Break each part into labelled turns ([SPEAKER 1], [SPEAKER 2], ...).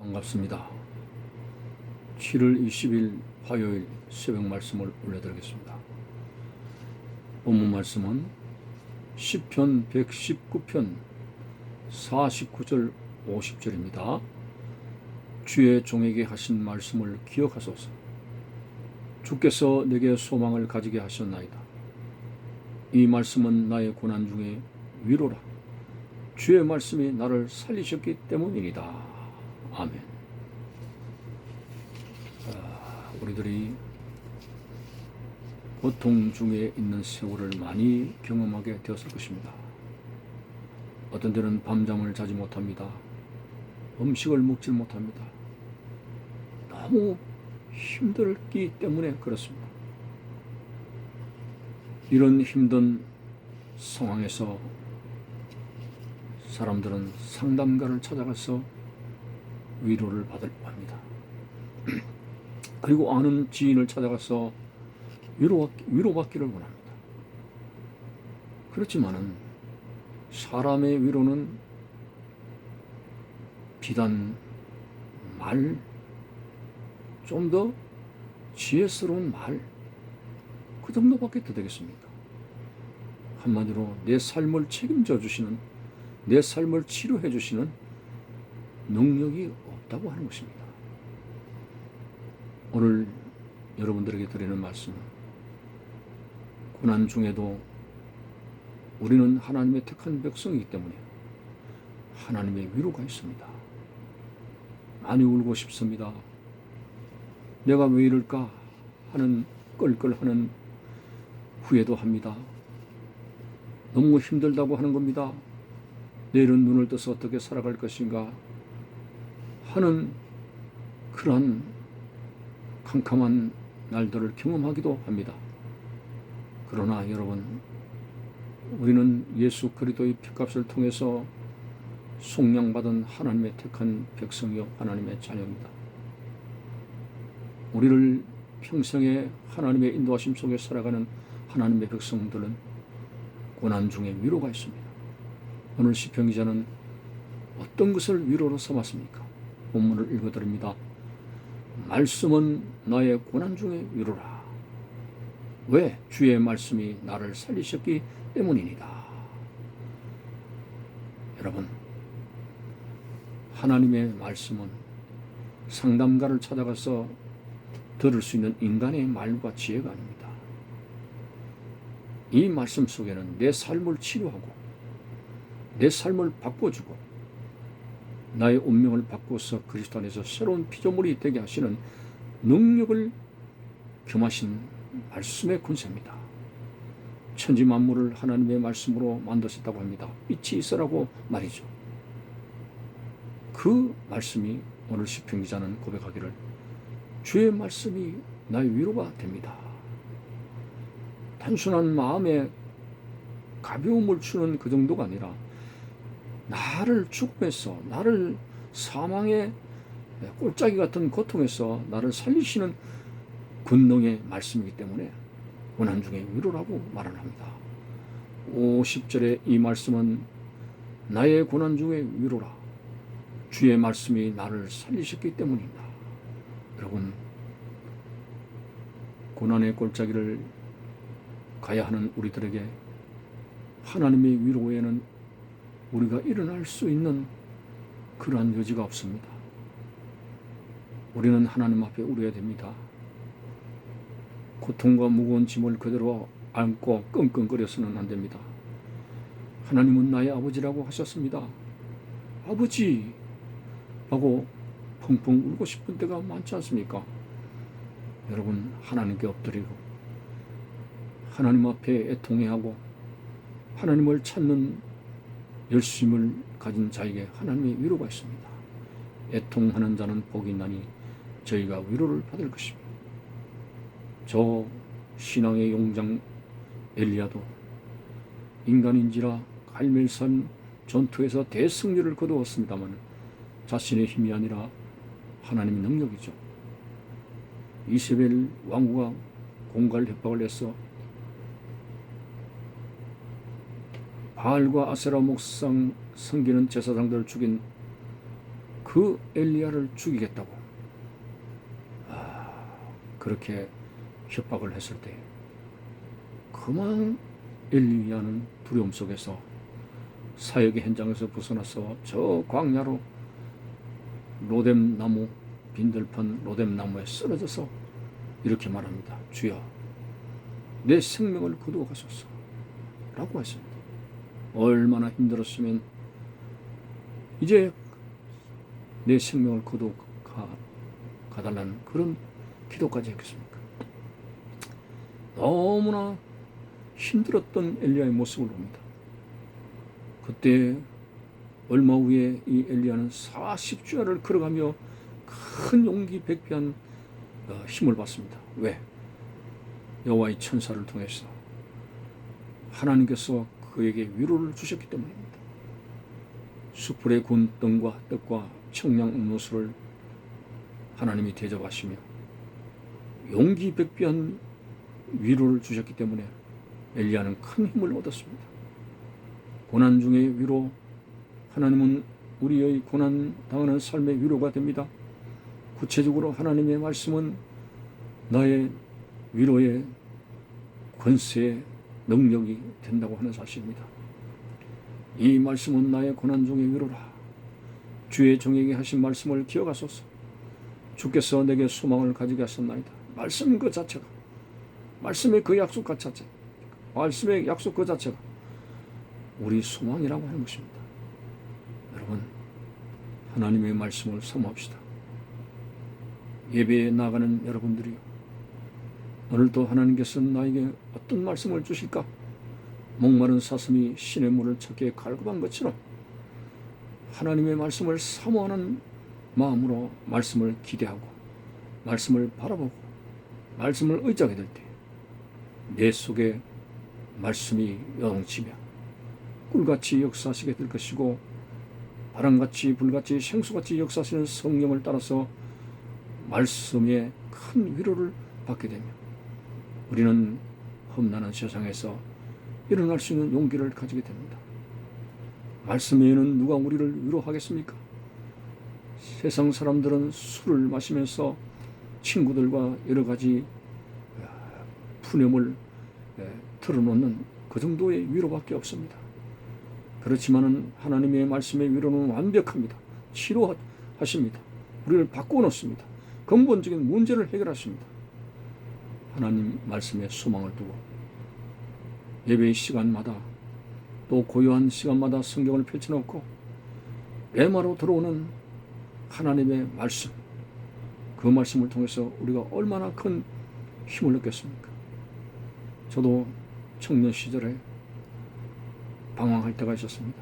[SPEAKER 1] 반갑습니다. 7월 20일 화요일 새벽 말씀을 올려드리겠습니다. 본문 말씀은 시편 119편 49절 50절입니다. 주의 종에게 하신 말씀을 기억하소서. 주께서 내게 소망을 가지게 하셨나이다. 이 말씀은 나의 고난 중에 위로라. 주의 말씀이 나를 살리셨기 때문이니다. 아멘. 우리들이 고통 중에 있는 세월을 많이 경험하게 되었을 것입니다. 어떤 때는 밤잠을 자지 못합니다. 음식을 먹지 못합니다. 너무 힘들기 때문에 그렇습니다. 이런 힘든 상황에서 사람들은 상담가를 찾아가서 위로를 받으려고 합니다. 그리고 아는 지인을 찾아가서 위로받기를 원합니다. 그렇지만은 사람의 위로는 비단 말, 좀 더 지혜스러운 말, 그 정도밖에 더 되겠습니까? 한마디로 내 삶을 책임져 주시는, 내 삶을 치료해 주시는 능력이 없다고 하는 것입니다. 오늘 여러분들에게 드리는 말씀은 고난 중에도 우리는 하나님의 택한 백성이기 때문에 하나님의 위로가 있습니다. 많이 울고 싶습니다. 내가 왜 이럴까 하는 껄껄하는 후회도 합니다. 너무 힘들다고 하는 겁니다. 내일은 눈을 떠서 어떻게 살아갈 것인가 하는 그러한 캄캄한 날들을 경험하기도 합니다. 그러나 여러분, 우리는 예수 그리스도의 피값을 통해서 속량받은 하나님의 택한 백성이요 하나님의 자녀입니다. 우리를 평생에 하나님의 인도하심 속에 살아가는 하나님의 백성들은 고난 중에 위로가 있습니다. 오늘 시편 기자는 어떤 것을 위로로 삼았습니까? 본문을 읽어드립니다. 말씀은 나의 고난 중에 위로라. 왜? 주의 말씀이 나를 살리셨기 때문이니다. 여러분, 하나님의 말씀은 상담가를 찾아가서 들을 수 있는 인간의 말과 지혜가 아닙니다. 이 말씀 속에는 내 삶을 치료하고 내 삶을 바꿔주고 나의 운명을 바꿔서 그리스도 안에서 새로운 피조물이 되게 하시는 능력을 겸하신 말씀의 권세입니다. 천지 만물을 하나님의 말씀으로 만드셨다고 합니다. 빛이 있으라고 말이죠. 그 말씀이 오늘 시편 기자는 고백하기를 주의 말씀이 나의 위로가 됩니다. 단순한 마음에 가벼움을 주는 그 정도가 아니라 나를 죽음에서, 나를 사망의 꼴짜기 같은 고통에서 나를 살리시는 권능의 말씀이기 때문에 고난 중에 위로라고 말을 합니다. 50절의 이 말씀은 나의 고난 중에 위로라. 주의 말씀이 나를 살리셨기 때문입니다. 여러분, 고난의 꼴짜기를 가야 하는 우리들에게 하나님의 위로 외에는 우리가 일어날 수 있는 그러한 여지가 없습니다. 우리는 하나님 앞에 울어야 됩니다. 고통과 무거운 짐을 그대로 안고 끙끙거려서는 안 됩니다. 하나님은 나의 아버지라고 하셨습니다. 아버지! 라고 펑펑 울고 싶은 때가 많지 않습니까? 여러분, 하나님께 엎드리고 하나님 앞에 애통해하고 하나님을 찾는 열심을 가진 자에게 하나님의 위로가 있습니다. 애통하는 자는 복이 있나니 저희가 위로를 받을 것입니다. 저 신앙의 용장 엘리야도 인간인지라 갈멜산 전투에서 대승리를 거두었습니다만 자신의 힘이 아니라 하나님의 능력이죠. 이세벨 왕후가 공갈 협박을 해서 바알과 아세라 목상 섬기는 제사장들을 죽인 그 그 엘리야를 죽이겠다고 그렇게 협박을 했을 때 그만 엘리야는 두려움 속에서 사역의 현장에서 벗어나서 저 광야로 로뎀나무, 빈들판 로뎀나무에 쓰러져서 이렇게 말합니다. 주여, 내 생명을 거두어 가소서 라고 했습니다. 얼마나 힘들었으면 이제 내 생명을 거두어 가달라는 그런 기도까지 했겠습니까? 너무나 힘들었던 엘리야의 모습을 봅니다. 그때 얼마 후에 이 엘리야는 40주야를 걸어가며 큰 용기 백배한 힘을 받습니다. 왜? 여호와의 천사를 통해서 하나님께서 그에게 위로를 주셨기 때문입니다. 숯불에 구운 떡과 청량 음료수를 하나님이 대접하시며 용기 백배한 위로를 주셨기 때문에 엘리야는 큰 힘을 얻었습니다. 고난 중의 위로, 하나님은 우리의 고난 당하는 삶의 위로가 됩니다. 구체적으로 하나님의 말씀은 나의 위로의 권세의 능력이 된다고 하는 사실입니다. 이 말씀은 나의 고난 중의 위로라. 주의 종에게 하신 말씀을 기억하소서. 주께서 내게 소망을 가지게 하셨나이다. 말씀 그 자체가, 말씀의 그 약속 그 자체, 말씀의 약속 그 자체가 우리 소망이라고 하는 것입니다. 여러분, 하나님의 말씀을 사모합시다. 예배에 나가는 여러분들이요, 오늘도 하나님께서 나에게 어떤 말씀을 주실까? 목마른 사슴이 신의 물을 찾기에 갈급한 것처럼 하나님의 말씀을 사모하는 마음으로 말씀을 기대하고 말씀을 바라보고 말씀을 의지하게 될 때 내 속에 말씀이 요동치며 꿀같이 역사하시게 될 것이고, 바람같이 불같이 생수같이 역사하시는 성령을 따라서 말씀에 큰 위로를 받게 되며 우리는 험난한 세상에서 일어날 수 있는 용기를 가지게 됩니다. 말씀 외에는 누가 우리를 위로하겠습니까? 세상 사람들은 술을 마시면서 친구들과 여러 가지 푸념을 털어놓는 그 정도의 위로밖에 없습니다. 그렇지만은 하나님의 말씀의 위로는 완벽합니다. 치료하십니다. 우리를 바꿔놓습니다. 근본적인 문제를 해결하십니다. 하나님 말씀에 소망을 두고 예배의 시간마다 또 고요한 시간마다 성경을 펼쳐놓고 레마로 들어오는 하나님의 말씀, 그 말씀을 통해서 우리가 얼마나 큰 힘을 얻겠습니까? 저도 청년 시절에 방황할 때가 있었습니다.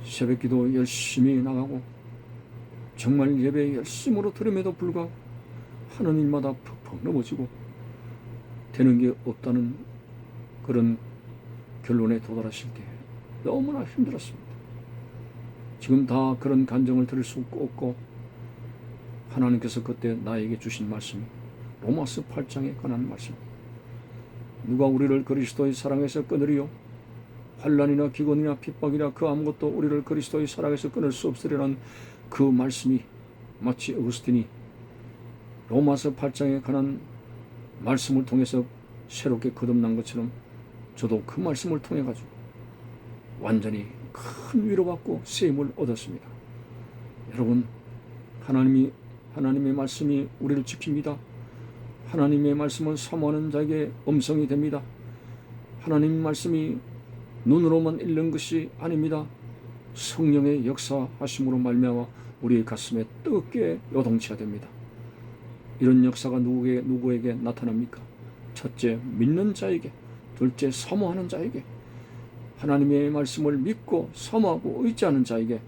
[SPEAKER 1] 새벽기도 열심히 나가고 정말 예배 열심으로 들음에도 불구하고 하는 일마다 퍽퍽 넘어지고 되는 게 없다는 그런 결론에 도달하실 때 너무나 힘들었습니다. 지금 다 그런 감정을 들을 수 없고 하나님께서 그때 나에게 주신 말씀이 로마서 8장에 관한 말씀입니다. 누가 우리를 그리스도의 사랑에서 끊으리요? 환난이나 기근이나 핍박이나 그 아무것도 우리를 그리스도의 사랑에서 끊을 수 없으리라는 그 말씀이 마치 어거스틴이 로마서 8장에 관한 말씀을 통해서 새롭게 거듭난 것처럼 저도 그 말씀을 통해 가지고 완전히 큰 위로받고 쓰임을 얻었습니다. 여러분, 하나님의 말씀이 우리를 지킵니다. 하나님의 말씀을 사모하는 자에게 음성이 됩니다. 하나님의 말씀이 눈으로만 읽는 것이 아닙니다. 성령의 역사하심으로 말미암아 우리의 가슴에 뜨겁게 요동쳐야 됩니다. 이런 역사가 누구에게 나타납니까? 첫째, 믿는 자에게. 둘째, 사모하는 자에게. 하나님의 말씀을 믿고 사모하고 의지하는 자에게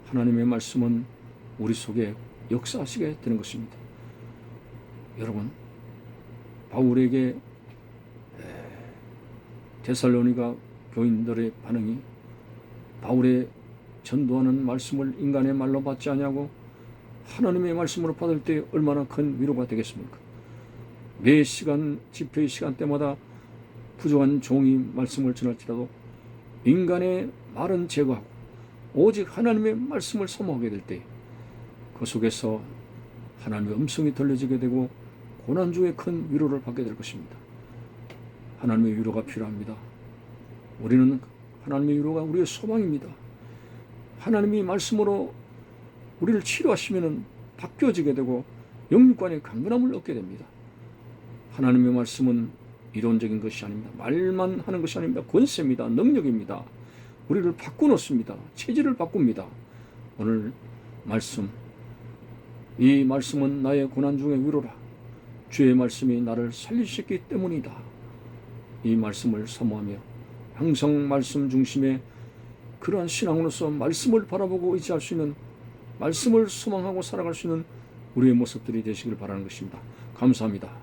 [SPEAKER 1] 하나님의 말씀은 우리 속에 역사하시게 되는 것입니다. 여러분, 바울에게 데살로니가 교인들의 반응이 바울의 전도하는 말씀을 인간의 말로 받지 아니하고 하나님의 말씀으로 받을 때 얼마나 큰 위로가 되겠습니까? 매 시간, 집회의 시간대마다 부족한 종이 말씀을 전할지라도 인간의 말은 제거하고 오직 하나님의 말씀을 사모하게 될 때 그 속에서 하나님의 음성이 들려지게 되고 고난 중에 큰 위로를 받게 될 것입니다. 하나님의 위로가 필요합니다. 우리는 하나님의 위로가 우리의 소망입니다. 하나님이 말씀으로 우리를 치료하시면 바뀌어지게 되고 영육간의 강건함을 얻게 됩니다. 하나님의 말씀은 이론적인 것이 아닙니다. 말만 하는 것이 아닙니다. 권세입니다. 능력입니다. 우리를 바꿔놓습니다. 체질을 바꿉니다. 오늘 말씀, 이 말씀은 나의 고난 중의 위로라. 주의 말씀이 나를 살리셨기 때문이다. 이 말씀을 사모하며 항상 말씀 중심의 그러한 신앙으로서 말씀을 바라보고 의지할 수 있는, 말씀을 소망하고 살아갈 수 있는 우리의 모습들이 되시길 바라는 것입니다. 감사합니다.